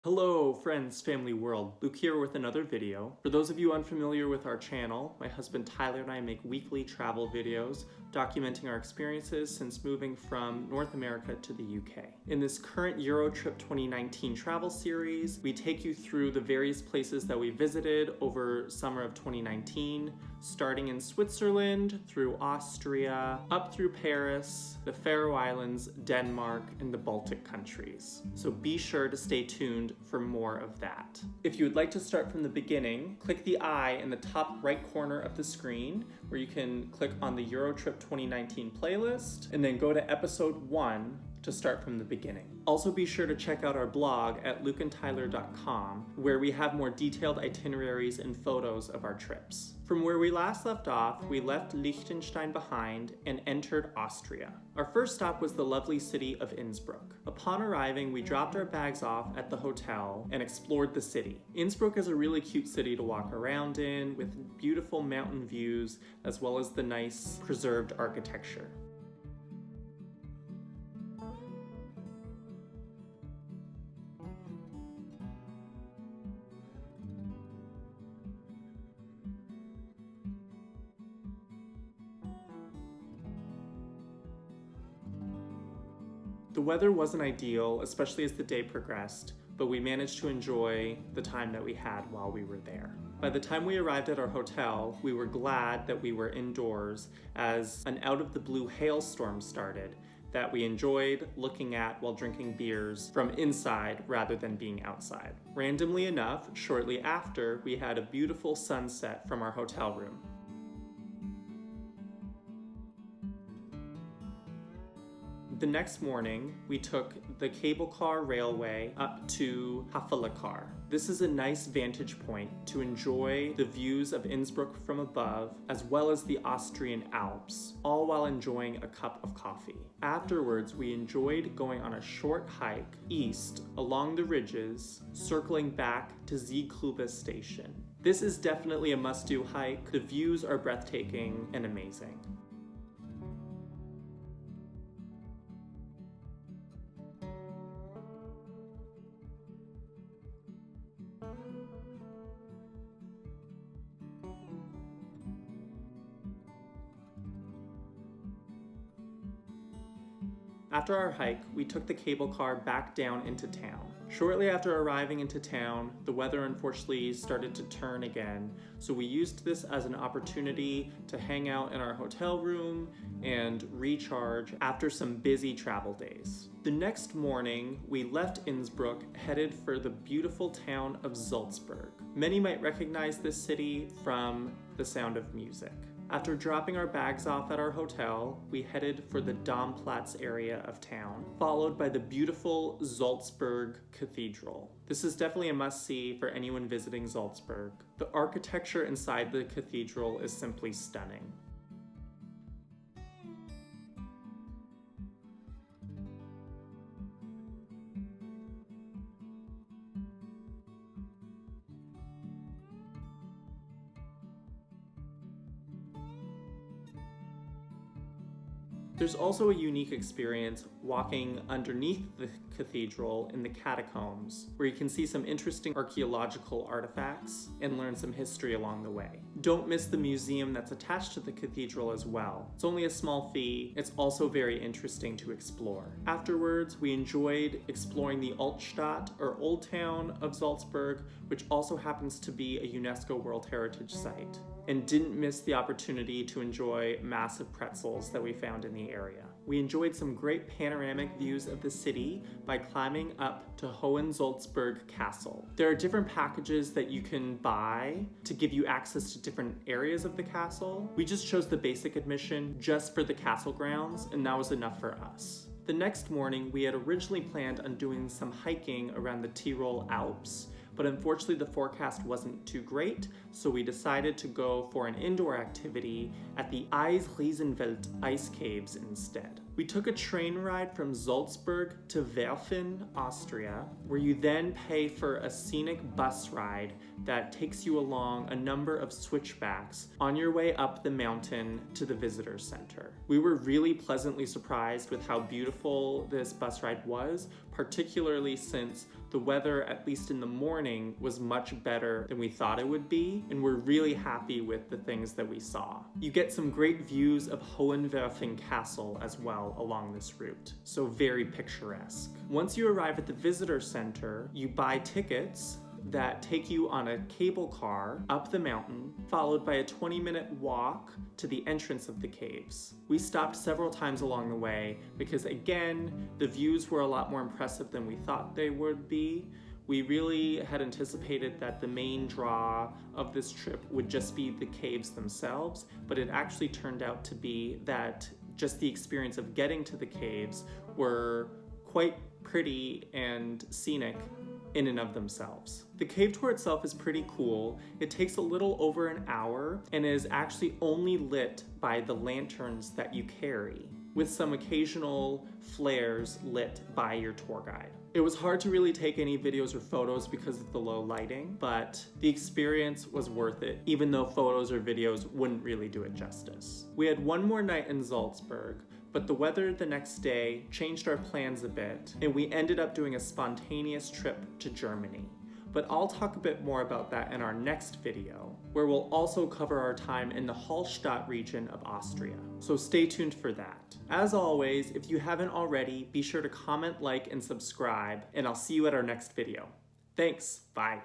Hello friends, family, world. Luke here with another video. For those of you unfamiliar with our channel, my husband Tyler and I make weekly travel videos documenting our experiences since moving from North America to the UK. In this current Eurotrip 2019 travel series, we take you through the various places that we visited over summer of 2019, starting in Switzerland, through Austria, up through Paris, the Faroe Islands, Denmark, and the Baltic countries. So be sure to stay tuned for more of that. If you would like to start from the beginning, click the eye in the top right corner of the screen where you can click on the Eurotrip 2019 playlist and then go to episode 1 to start from the beginning. Also be sure to check out our blog at lukeandtyler.com where we have more detailed itineraries and photos of our trips. From where we last left off, we left Liechtenstein behind and entered Austria. Our first stop was the lovely city of Innsbruck. Upon arriving, we dropped our bags off at the hotel and explored the city. Innsbruck is a really cute city to walk around in with beautiful mountain views as well as the nice preserved architecture. The weather wasn't ideal, especially as the day progressed, but we managed to enjoy the time that we had while we were there. By the time we arrived at our hotel, we were glad that we were indoors as an out-of-the-blue hailstorm started that we enjoyed looking at while drinking beers from inside rather than being outside. Randomly enough, shortly after, we had a beautiful sunset from our hotel room. The next morning, we took the cable car railway up to Haffelakar. This is a nice vantage point to enjoy the views of Innsbruck from above, as well as the Austrian Alps, all while enjoying a cup of coffee. Afterwards, we enjoyed going on a short hike east along the ridges, circling back to Zieglube station. This is definitely a must-do hike. The views are breathtaking and amazing. After our hike, we took the cable car back down into town. Shortly after arriving into town, the weather unfortunately started to turn again, so we used this as an opportunity to hang out in our hotel room and recharge after some busy travel days. The next morning, we left Innsbruck, headed for the beautiful town of Salzburg. Many might recognize this city from The Sound of Music. After dropping our bags off at our hotel, we headed for the Domplatz area of town, followed by the beautiful Salzburg Cathedral. This is definitely a must-see for anyone visiting Salzburg. The architecture inside the cathedral is simply stunning. There's also a unique experience walking underneath the cathedral in the catacombs, where you can see some interesting archaeological artifacts and learn some history along the way. Don't miss the museum that's attached to the cathedral as well. It's only a small fee. It's also very interesting to explore. Afterwards, we enjoyed exploring the Altstadt, or Old Town of Salzburg, which also happens to be a UNESCO World Heritage Site, and didn't miss the opportunity to enjoy massive pretzels that we found in the area. We enjoyed some great panoramic views of the city by climbing up to Hohensalzburg Castle. There are different packages that you can buy to give you access to different areas of the castle. We just chose the basic admission just for the castle grounds, and that was enough for us. The next morning, we had originally planned on doing some hiking around the Tyrol Alps, but unfortunately the forecast wasn't too great, so we decided to go for an indoor activity at the Eisriesenwelt Ice Caves instead. We took a train ride from Salzburg to Werfen, Austria, where you then pay for a scenic bus ride that takes you along a number of switchbacks on your way up the mountain to the visitor center. We were really pleasantly surprised with how beautiful this bus ride was, particularly since The weather, at least in the morning, was much better than we thought it would be, and we're really happy with the things that we saw. You get some great views of Hohenwerfing Castle as well along this route, so very picturesque. Once you arrive at the visitor center, you buy tickets that take you on a cable car up the mountain, followed by a 20-minute walk to the entrance of the caves. We stopped several times along the way because, again, the views were a lot more impressive than we thought they would be. We really had anticipated that the main draw of this trip would just be the caves themselves, but it actually turned out to be that just the experience of getting to the caves were quite pretty and scenic in and of themselves. The cave tour itself is pretty cool. It takes a little over an hour and is actually only lit by the lanterns that you carry, with some occasional flares lit by your tour guide. It was hard to really take any videos or photos because of the low lighting, but the experience was worth it, even though photos or videos wouldn't really do it justice. We had one more night in Salzburg, but the weather the next day changed our plans a bit, and we ended up doing a spontaneous trip to Germany. But I'll talk a bit more about that in our next video, where we'll also cover our time in the Hallstatt region of Austria. So stay tuned for that. As always, if you haven't already, be sure to comment, like, and subscribe, and I'll see you at our next video. Thanks, bye.